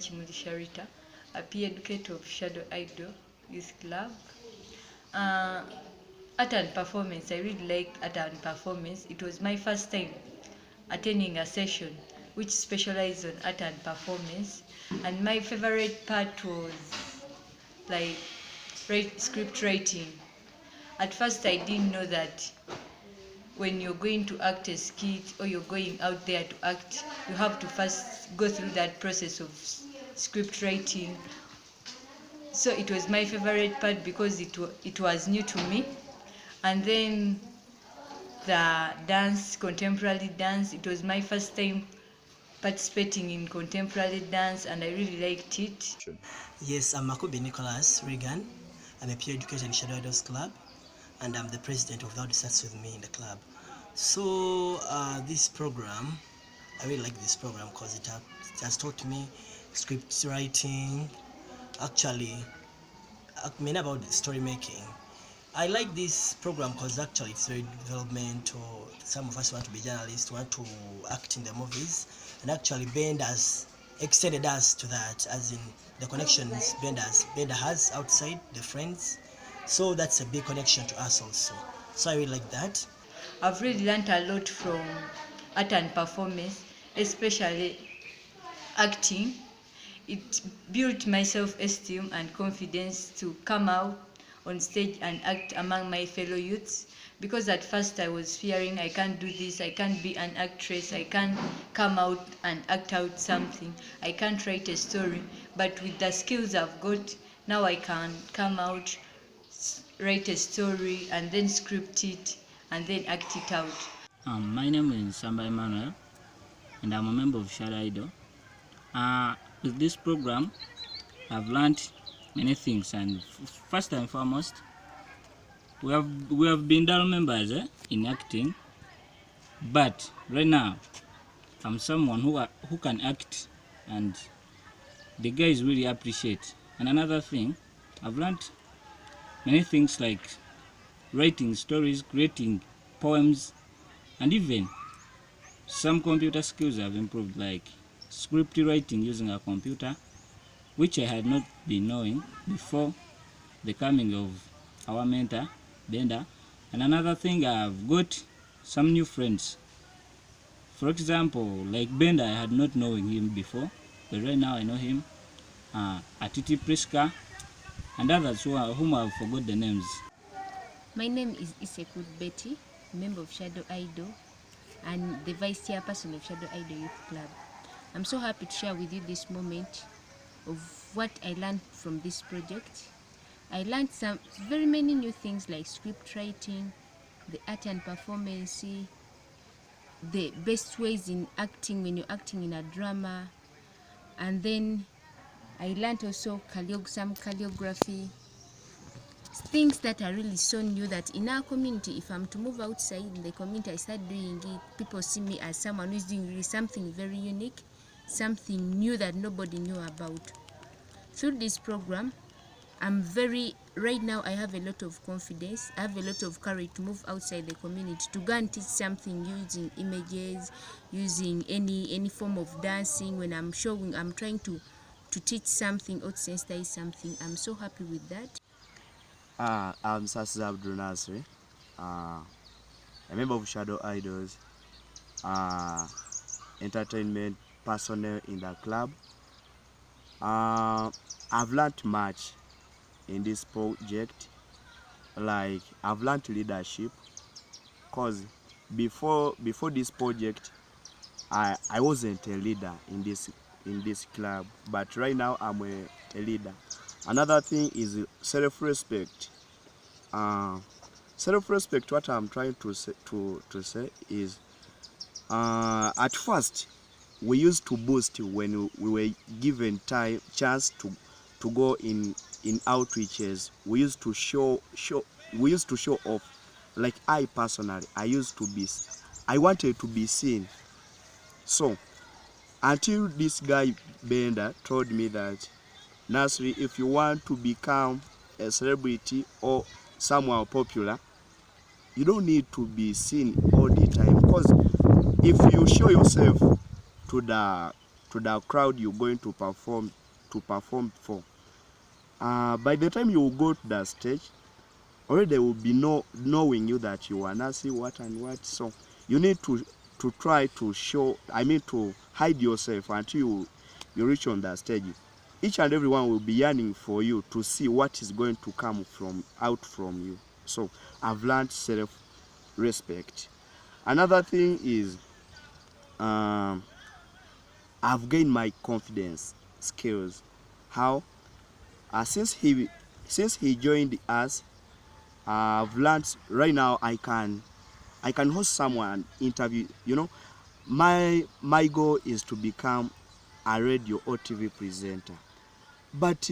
Chimulisha Rita, a peer educator of Shadow Idol Youth Club. Art and performance, I really liked art and performance. It was my first time attending a session which specialized on art and performance, and my favorite part was like script writing. At first I didn't know that when you're going to act a skit or you're going out there to act, you have to first go through that process of script writing. So it was my favorite part because it was new to me. And then the dance, contemporary dance, it was my first time participating in contemporary dance, and I really liked it. Yes, I'm Makubi Nicholas Regan. I'm a peer educator in Shadow Idols Club, and I'm the president of that starts with me in the club. So this program, I really like this program because it has taught me script writing, actually, about story making. I like this program because actually it's very developmental. Some of us want to be journalists, want to act in the movies, and actually Bend has extended us to that, as in the connections Benda has outside the friends. So that's a big connection to us also. So I really like that. I've really learned a lot from art and performance, especially acting. It built my self-esteem and confidence to come out on stage and act among my fellow youths, because at first I was fearing, I can't do this, I can't be an actress, I can't come out and act out something, I can't write a story. But with the skills I've got, now I can come out, write a story, and then script it, and then act it out. My name is Samba Emmanuel, and I'm a member of Shadow Idol. With this program, I've learned many things, and first and foremost, we have been dull members in acting, but right now I'm someone who can act, and the guys really appreciate. And another thing, I've learned many things like writing stories, creating poems, and even some computer skills have improved, like script writing using a computer, which I had not been knowing before the coming of our mentor, Benda. And another thing, I've got some new friends. For example, like Benda, I had not known him before, but right now I know him. Atiti Priska, and others whom I've forgot the names. My name is Isekud Betty, member of Shadow Idol and the vice chairperson of Shadow Idol Youth Club. I'm so happy to share with you this moment of what I learned from this project. I learned some very many new things like script writing, the art and performance, the best ways in acting when you're acting in a drama, and then I learned also some calligraphy, things that are really so new that in our community, if I'm to move outside in the community, I start doing it, people see me as someone who's doing really something very unique, something new that nobody knew about. Through this program, right now I have a lot of confidence, I have a lot of courage to move outside the community, to go and teach something using images, using any form of dancing. When I'm showing, I'm trying to teach something or to sensitize something. I'm so happy with that. I'm Sucees Abdul Nasri, a member of Shadow Idols, entertainment personnel in the club. I've learned much in this project. Like, I've learned leadership, cause before this project, I wasn't a leader in this club, but right now I'm a leader. Another thing is self-respect. Self-respect, what I'm trying to say is, at first we used to boast when we were given chance to go in outreaches. We used to show off. Like, I personally, I wanted to be seen. So until this guy Bender told me that, Nasri, if you want to become a celebrity or someone popular, you don't need to be seen all the time, because if you show yourself to to the crowd you're going to perform for. By the time you go to the stage, already they will be knowing you that you are Nasi, what and what. So you need to try to show, to hide yourself until you reach on the stage. Each and everyone will be yearning for you to see what is going to come out from you. So I've learned self-respect. Another thing is I've gained my confidence skills. How? Since he joined us, I've learned right now I can host someone interview. My goal is to become a radio or TV presenter, but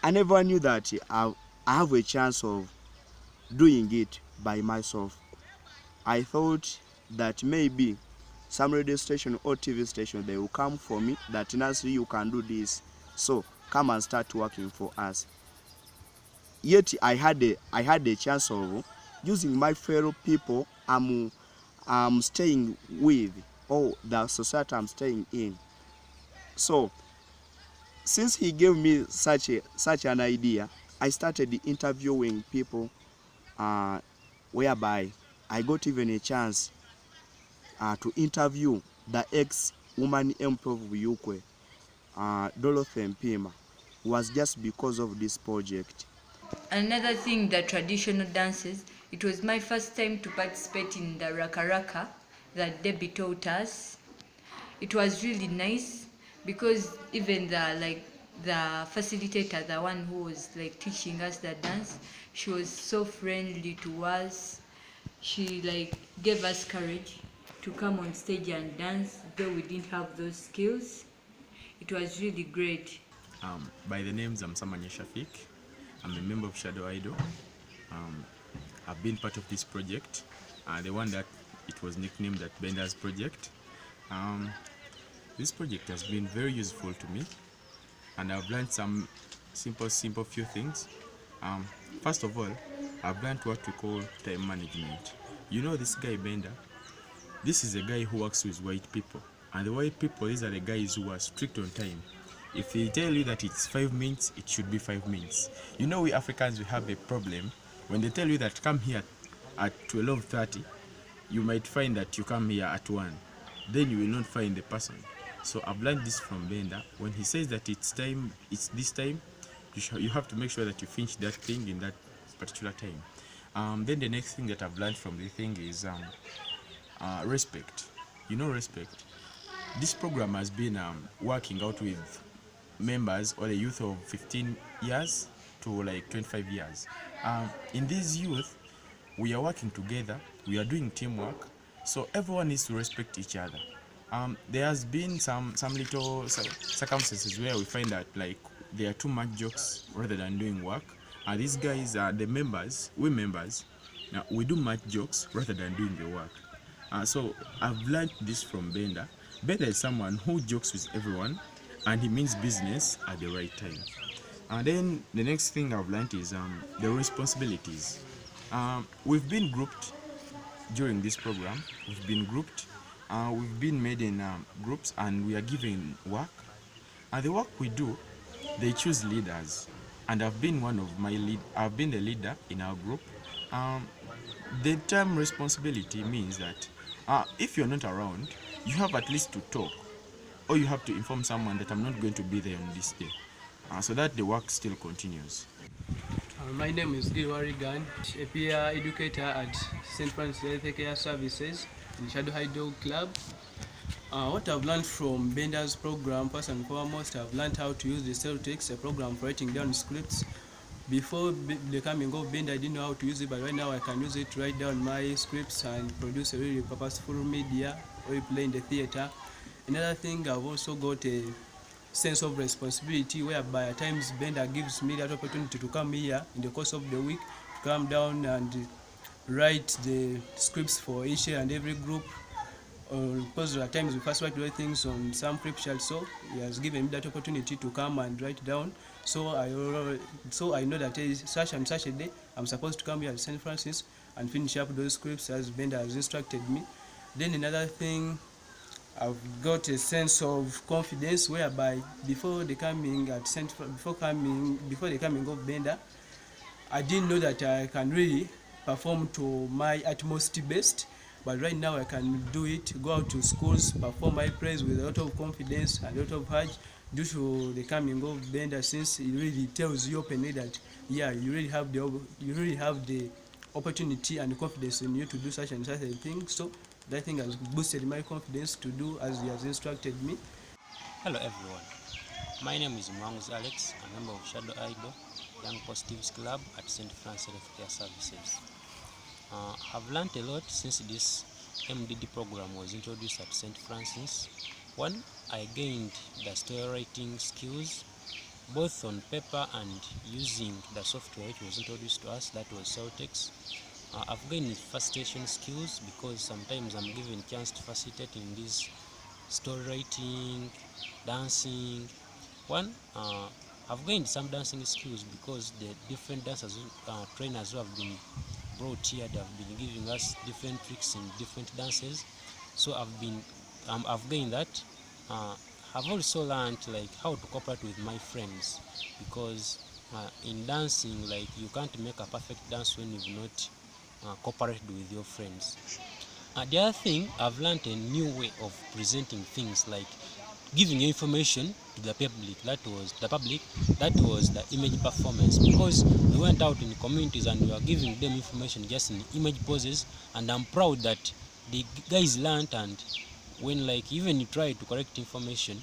I never knew that I have a chance of doing it by myself. I thought that maybe some radio station or TV station, they will come for me that Nancy, you can do this, so come and start working for us. Yet I had a chance of using my fellow people I'm staying with, or the society I'm staying in. So since he gave me such an idea, I started interviewing people, whereby I got even a chance to interview the ex-woman MP of Uyukwe, Dorothy Mpima. Was just because of this project. Another thing, the traditional dances. It was my first time to participate in the Raka Raka that Debbie taught us. It was really nice because even the facilitator, the one who was like teaching us the dance, she was so friendly to us. She like gave us courage to come on stage and dance, though we didn't have those skills. It was really great. By the names, I'm Samanya Shafiq. I'm a member of Shadow Idol. I've been part of this project, the one that it was nicknamed that Bender's project. This project has been very useful to me, and I've learned some simple few things. First of all, I've learned what we call time management. You know this guy Bender? This is a guy who works with white people, and the white people, these are the guys who are strict on time. If they tell you that it's 5 minutes, it should be 5 minutes. You know, we Africans, we have a problem. When they tell you that come here at 12:30, you might find that you come here at 1. Then you will not find the person. So I've learned this from Bender. When he says that it's this time, you have to make sure that you finish that thing in that particular time. Then the next thing that I've learned from the thing is respect. You know, respect. This program has been working out with members or the youth of 15 years to like 25 years. In this youth, we are working together, we are doing teamwork, so everyone needs to respect each other. There has been some little circumstances where we find that like there are too much jokes rather than doing work. These guys are the members, now we do much jokes rather than doing the work. So I've learned this from Bender. Bender is someone who jokes with everyone, and he means business at the right time. And then the next thing I've learned is the responsibilities. We've been grouped during this program. We've been made in groups, and we are given work. And the work we do, they choose leaders, and I've been I've been the leader in our group. The term responsibility means that if you're not around, you have at least to talk, or you have to inform someone that I'm not going to be there on this day, so that the work still continues. My name is Gilwarigan, a peer educator at St. Francis Health Care Services in Shadow Idol Club. What I've learned from Bender's program, first and foremost, I've learned how to use the Celtics, a program for writing down scripts. Before the coming of Bender, I didn't know how to use it, but right now I can use it to write down my scripts and produce a really purposeful media or play in the theater. Another thing, I've also got a sense of responsibility whereby at times Bender gives me that opportunity to come here in the course of the week, to come down and write the scripts for each and every group. Because at times we first write things on some scripture, so he has given me that opportunity to come and write down. So I know that such and such a day I'm supposed to come here at St. Francis and finish up those scripts as Bender has instructed me. Then another thing I've got a sense of confidence whereby before the coming of Bender, I didn't know that I can really perform to my utmost best, but right now I can do it, go out to schools, perform my praise with a lot of confidence and a lot of urge due to the coming of Bender, since it really tells you openly that yeah, you really have the opportunity and confidence in you to do such and such a thing. So that thing has boosted my confidence to do as he has instructed me. Hello everyone, my name is Mwanguzi Alex, a member of Shadow Idol Young Positives Club at St. Francis Healthcare Services. I've learned a lot since this MDD program was introduced at St. Francis. One, I gained the story writing skills, both on paper and using the software which was introduced to us, that was Celtex. I've gained facilitation skills because sometimes I'm given chance to facilitate in this story writing, dancing. One, I've gained some dancing skills because the different dancers, trainers who have been brought here, they have been giving us different tricks in different dances. So I've gained that. I've also learned like how to cooperate with my friends, because in dancing, like you can't make a perfect dance when you've not cooperated with your friends. The other thing, I've learned a new way of presenting things, like giving information to the public. That was the image performance, because we went out in the communities and we were giving them information just in image poses, and I'm proud that the guys learned. And when like even you try to correct information,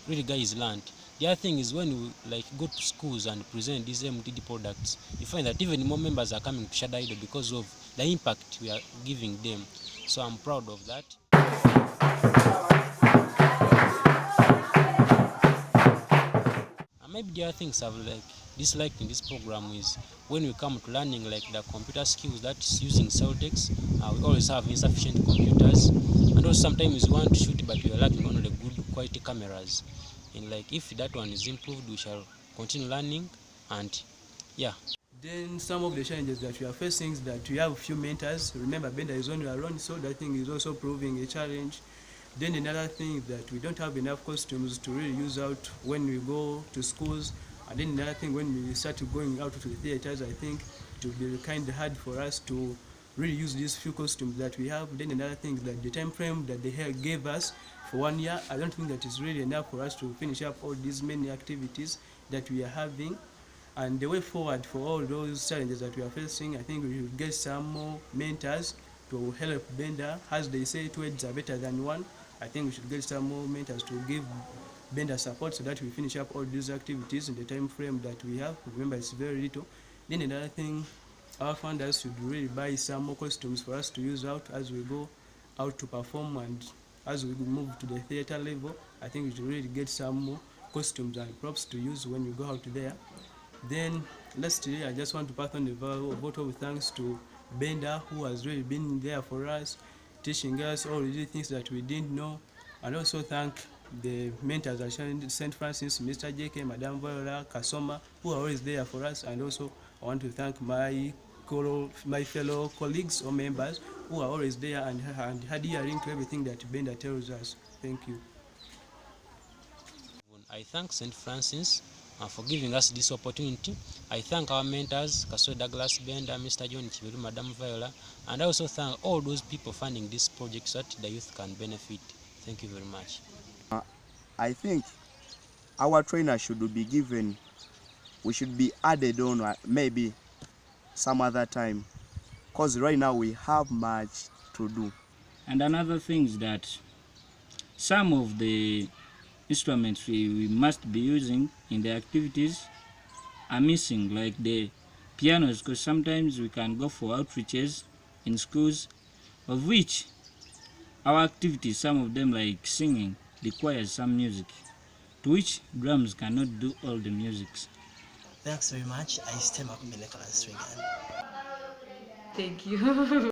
really guys learned. The other thing is when we like go to schools and present these MTD products, you find that even more members are coming to Shadow Idol because of the impact we are giving them. So I'm proud of that. Maybe the other things I've like disliked in this program is when we come to learning like the computer skills, that's using Celtex. We always have insufficient computers, and also sometimes we want to shoot but we are lacking on the good quality cameras. And like if that one is improved, we shall continue learning. And yeah. Then some of the challenges that we are facing is that we have few mentors. Remember, Bender is only alone, so that thing is also proving a challenge. Then another thing is that we don't have enough costumes to really use out when we go to schools. And then another thing, when we start going out to the theaters, I think it will be kind of hard for us to really use these few costumes that we have. Then another thing is that the time frame that they gave us for 1 year, I don't think that is really enough for us to finish up all these many activities that we are having. And the way forward for all those challenges that we are facing, I think we should get some more mentors to help Bender. As they say, two heads are better than one. I think we should get some more mentors to give Bender support so that we finish up all these activities in the time frame that we have. Remember, it's very little. Then another thing, our funders should really buy some more costumes for us to use out as we go out to perform, and as we move to the theater level. I think we should really get some more costumes and props to use when we go out there. Then lastly, I just want to pass on a vote of thanks to Bender, who has really been there for us, teaching us all the things that we didn't know, and also thank the mentors at St. Francis, Mr. JK, Madam Viola, Kasoma, who are always there for us. And also I want to thank my fellow colleagues or members who are always there and adhering to everything that Bender tells us. Thank you. I thank St. Francis for giving us this opportunity. I thank our mentors, Kaso Douglas Bender, Mr. John Chibiru, Madam Viola, and I also thank all those people funding this project so that the youth can benefit. Thank you very much. I think our trainer should be given, we should be added on maybe some other time, because right now we have much to do. And another thing is that some of the instruments we must be using in the activities are missing, like the pianos, because sometimes we can go for outreaches in schools, of which our activities, some of them like singing, requires some music, to which drums cannot do all the musics. Thanks very much. I stay Makube Nicholas Regan. Thank you.